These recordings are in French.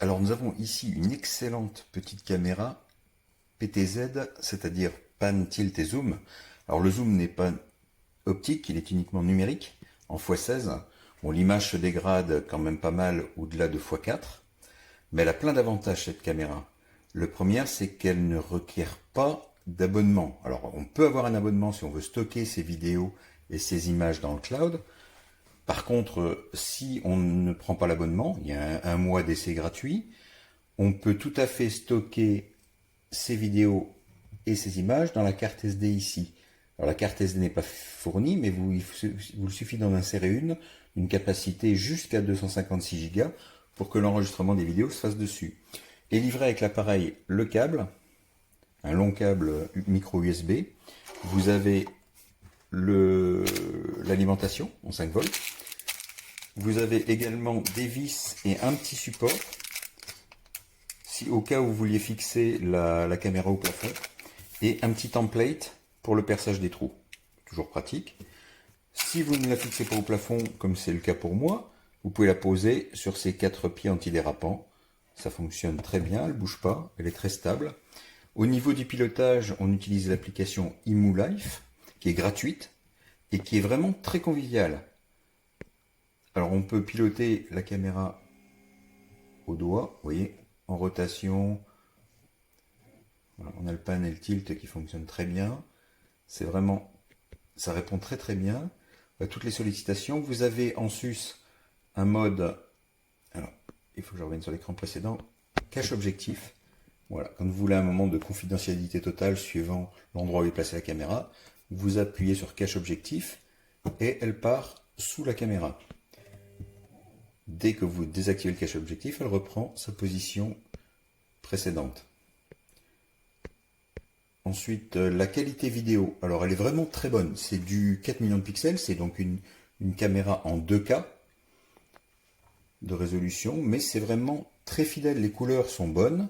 Alors nous avons ici une excellente petite caméra PTZ, c'est-à-dire pan, tilt et zoom. Alors le zoom n'est pas optique, il est uniquement numérique, en x16. Bon, l'image se dégrade quand même pas mal au-delà de x4, mais elle a plein d'avantages cette caméra. Le premier, c'est qu'elle ne requiert pas d'abonnement. Alors on peut avoir un abonnement si on veut stocker ses vidéos et ses images dans le cloud. Par contre, si on ne prend pas l'abonnement, il y a un mois d'essai gratuit, on peut tout à fait stocker ces vidéos et ces images dans la carte SD ici. Alors la carte SD n'est pas fournie, mais il vous suffit d'en insérer une capacité jusqu'à 256 Go pour que l'enregistrement des vidéos se fasse dessus. Et livré avec l'appareil le câble, un long câble micro USB, vous avez l'alimentation en 5 volts, vous avez également des vis et un petit support si au cas où vous vouliez fixer la caméra au plafond, et un petit template pour le perçage des trous. Toujours pratique. Si vous ne la fixez pas au plafond, comme c'est le cas pour moi, vous pouvez la poser sur ses 4 pieds antidérapants. Ça fonctionne très bien, elle ne bouge pas, elle est très stable. Au niveau du pilotage, on utilise l'application EmuLife, qui est gratuite et qui est vraiment très conviviale. Alors on peut piloter la caméra au doigt, vous voyez, en rotation. Voilà, on a le pan et le tilt qui fonctionnent très bien. C'est vraiment, ça répond très très bien à toutes les sollicitations. Vous avez en sus un mode, alors il faut que je revienne sur l'écran précédent, cache objectif. Voilà, quand vous voulez un moment de confidentialité totale suivant l'endroit où est placée la caméra, vous appuyez sur cache objectif et elle part sous la caméra. Dès que vous désactivez le cache objectif, elle reprend sa position précédente. Ensuite, la qualité vidéo. Alors, elle est vraiment très bonne. C'est du 4 millions de pixels. C'est donc une caméra en 2K de résolution. Mais c'est vraiment très fidèle. Les couleurs sont bonnes.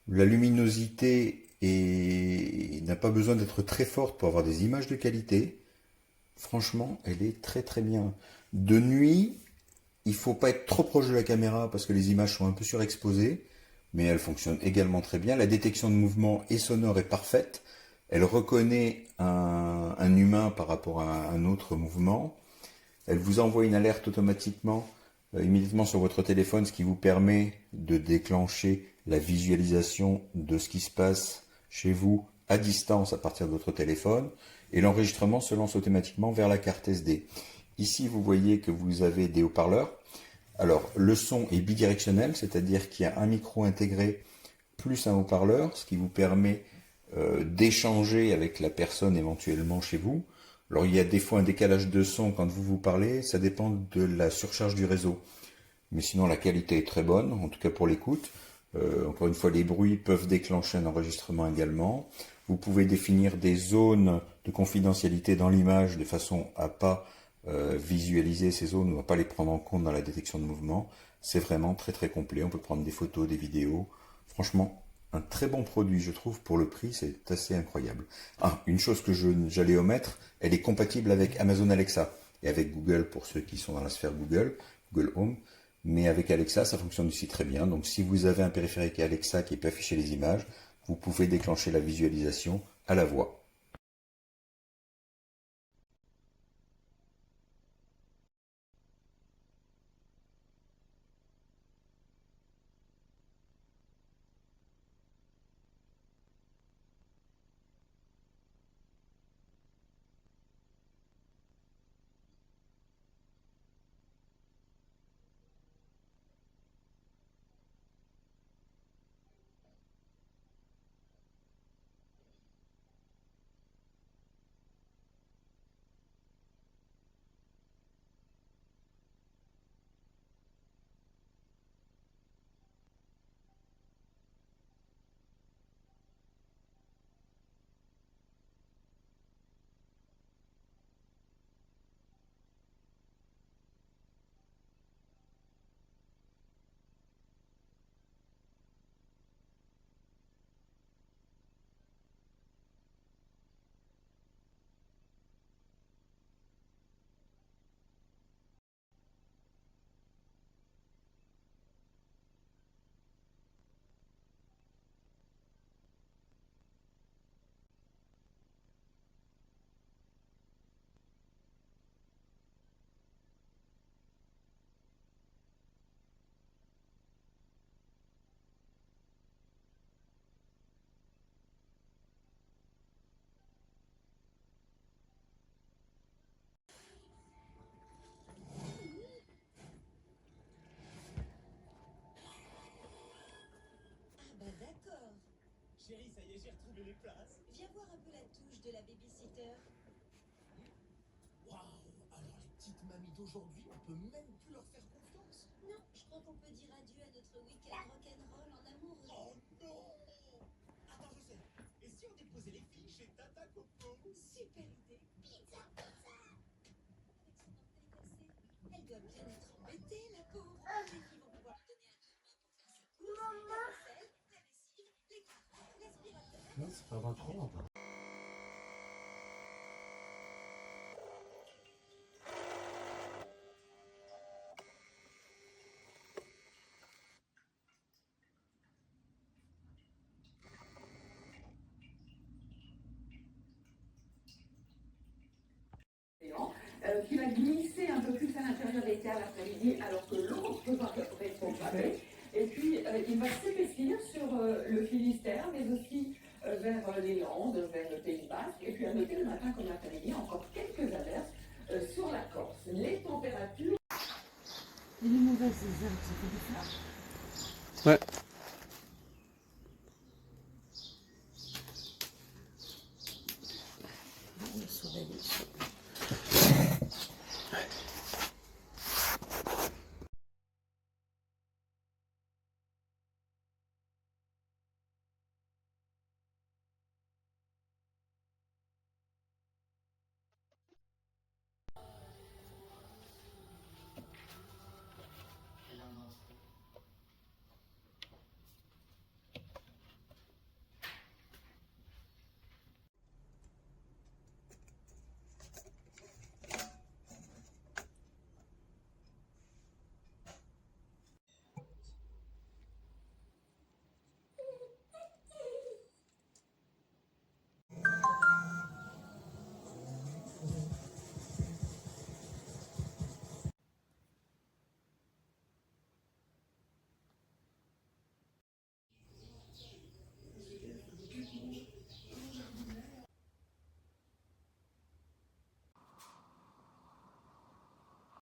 La luminosité n'a pas besoin d'être très forte pour avoir des images de qualité. Franchement, elle est très très bien. De nuit, il ne faut pas être trop proche de la caméra parce que les images sont un peu surexposées. Mais elle fonctionne également très bien. La détection de mouvement et sonore est parfaite. Elle reconnaît un humain par rapport à un autre mouvement. Elle vous envoie une alerte automatiquement, immédiatement sur votre téléphone, ce qui vous permet de déclencher la visualisation de ce qui se passe chez vous à distance à partir de votre téléphone. Et l'enregistrement se lance automatiquement vers la carte SD. Ici, vous voyez que vous avez des haut-parleurs. Alors, le son est bidirectionnel, c'est-à-dire qu'il y a un micro intégré plus un haut-parleur, ce qui vous permet d'échanger avec la personne éventuellement chez vous. Alors, il y a des fois un décalage de son quand vous parlez, ça dépend de la surcharge du réseau. Mais sinon, la qualité est très bonne, en tout cas pour l'écoute. Encore une fois, les bruits peuvent déclencher un enregistrement également. Vous pouvez définir des zones de confidentialité dans l'image de façon à pas visualiser ces zones ou à pas les prendre en compte dans la détection de mouvement. C'est vraiment très très complet. On peut prendre des photos, des vidéos. Franchement, un très bon produit, je trouve, pour le prix, c'est assez incroyable. Ah, une chose que j'allais omettre, elle est compatible avec Amazon Alexa et avec Google pour ceux qui sont dans la sphère Google, Google Home. Mais avec Alexa, ça fonctionne aussi très bien. Donc si vous avez un périphérique Alexa qui peut afficher les images, vous pouvez déclencher la visualisation à la voix. Chérie, ça y est, j'ai retrouvé les places. Viens voir un peu la touche de la babysitter. Waouh, alors les petites mamies d'aujourd'hui, on peut même plus leur faire confiance. Non, je crois qu'on peut dire adieu à notre week-end rock'n'roll en amoureux. Oh non! Attends, je sais. Et si on déposait les filles chez Tata Coco? Super idée. Pizza, pizza. Avec son orteil cassé, elle doit bien être embêtée, la pauvre. Les filles vont pouvoir lui donner un coup de main pour faire ses courses, la vaisselle, la lessive, les carreaux, l'aspirateur. Non, c'est pas vraiment trop longtemps. Qui va glisser un peu plus à l'intérieur des cales l'après-midi, alors que l'autre va répondre avec. Et puis, il va s'épaissir sur le Finistère, mais aussi vers les Landes, vers le Pays Basque. Et puis, à noter le matin comme l'après-midi, encore quelques averses sur la Corse. Les températures. Il est mauvais, ces herbes, ça fait du flan. Ouais.